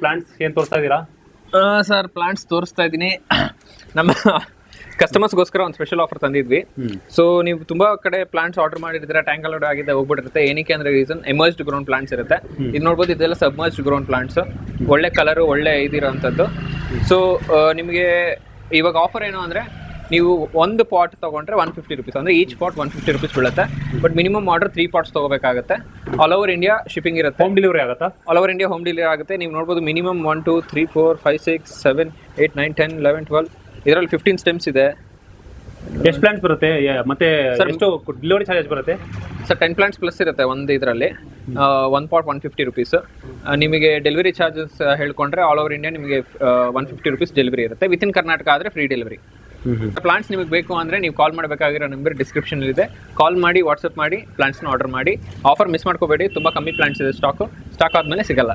Plants ಏನ್ ತೋರಿಸ್ತಾ ಇದೀರಾ? ಸರ್ ಪ್ಲಾಂಟ್ಸ್ ತೋರಿಸ್ತಾ ಇದ್ದೀನಿ. ನಮ್ಮ ಕಸ್ಟಮರ್ಸ್ಗೋಸ್ಕರ ಒಂದು ಸ್ಪೆಷಲ್ ಆಫರ್ ತಂದಿದ್ವಿ. ಸೊ ನೀವು ತುಂಬಾ ಕಡೆ ಪ್ಲಾಂಟ್ಸ್ ಆರ್ಡರ್ ಮಾಡಿದ್ರೆ ಟ್ಯಾಂಕ್ ಅಲೋಡ್ ಆಗಿದೆ ಹೋಗ್ಬಿಟ್ಟಿರುತ್ತೆ. ಏನಕ್ಕೆ ಅಂದ್ರೆ ರೀಸನ್ ಎಮರ್ಜ್ಡ್ ಗ್ರೌಂಡ್ ಪ್ಲಾಂಟ್ಸ್ ಇರುತ್ತೆ. ಇದು ನೋಡ್ಬೋದು, ಇದೆಲ್ಲ ಸಬ್ಮರ್ಜ್ಡ್ ಗ್ರೌಂಡ್ ಪ್ಲಾಂಟ್ಸ್, ಒಳ್ಳೆ ಕಲರ್ ಒಳ್ಳೆ ಇದಿರೋಂಥದ್ದು. ಸೊ ನಿಮಗೆ ಇವಾಗ ಆಫರ್ ಏನು ಅಂದ್ರೆ, ನೀವು ಒಂದು ಪಾಟ್ ತಗೊಂಡ್ರೆ 150 rupees, ಅಂದ್ರೆ ಈಚ್ ಪಾಟ್ 150 rupees ಬೀಳುತ್ತೆ. ಬಟ್ ಮಿನಿಮಮ್ ಆರ್ಡರ್ 3 pots ತಗೋಬೇಕಾಗುತ್ತೆ. ಆಲ್ ಓವರ್ ಇಂಡಿಯಾ ಶಿಪ್ಪಿಂಗ್ ಇರುತ್ತೆ. ಹೋಮ್ ಡೆಲಿವರಿ ಆಗುತ್ತಾ? All over India home delivery ಆಗುತ್ತೆ. ನೀವು ನೋಡ್ಬೋದು ಮಿನಿಮಮ್ 1 2 3 4 5 6 7 8 9 10 11 12 ಇದರಲ್ಲಿ 15 ಸ್ಟೆಮ್ಸ್ ಇದೆ. ಎಷ್ಟು ಪ್ಲಾಂಟ್ಸ್ ಬರುತ್ತೆ ಮತ್ತೆ ಎಷ್ಟು ಡೆಲಿವರಿ ಚಾರ್ಜಸ್ ಬರುತ್ತೆ ಸರ್? 10 plants ಪ್ಲಸ್ ಇರುತ್ತೆ ಒಂದು ಇದರಲ್ಲಿ. ಒಂದು ಪಾಟ್ 150 rupees. ನಿಮಗೆ ಡೆಲಿವರಿ ಚಾರ್ಜಸ್ ಹೇಳ್ಕೊಂಡ್ರೆ ಆಲ್ ಓವರ್ ಇಂಡಿಯಾ ನಿಮಗೆ 150 rupees ಡೆಲಿವರಿ ಇರುತ್ತೆ. ವಿತ್ ಇನ್ ಕರ್ನಾಟಕ ಆದರೆ ಫ್ರೀ ಡೆಲಿವರಿ. ಪ್ಲಾಂಟ್ಸ್ ನಿಮಗೆ ಬೇಕು ಅಂದ್ರೆ ನೀವು ಕಾಲ್ ಮಾಡಬೇಕಾಗಿರೋ ನಂಬರ್ ಡಿಸ್ಕ್ರಿಪ್ಷನ್ ಇದೆ. ಕಾಲ್ ಮಾಡಿ, ವಾಟ್ಸಪ್ ಮಾಡಿ ಪ್ಲಾಂಟ್ಸ್ನ ಆರ್ಡರ್ ಮಾಡಿ. ಆಫರ್ ಮಿಸ್ ಮಾಡ್ಕೋಬೇಡಿ, ತುಂಬಾ ಕಮ್ಮಿ ಪ್ಲಾಂಟ್ಸ್ ಇದೆ ಸ್ಟಾಕ್ ಆದ್ಮೇಲೆ ಸಿಗಲ್ಲ.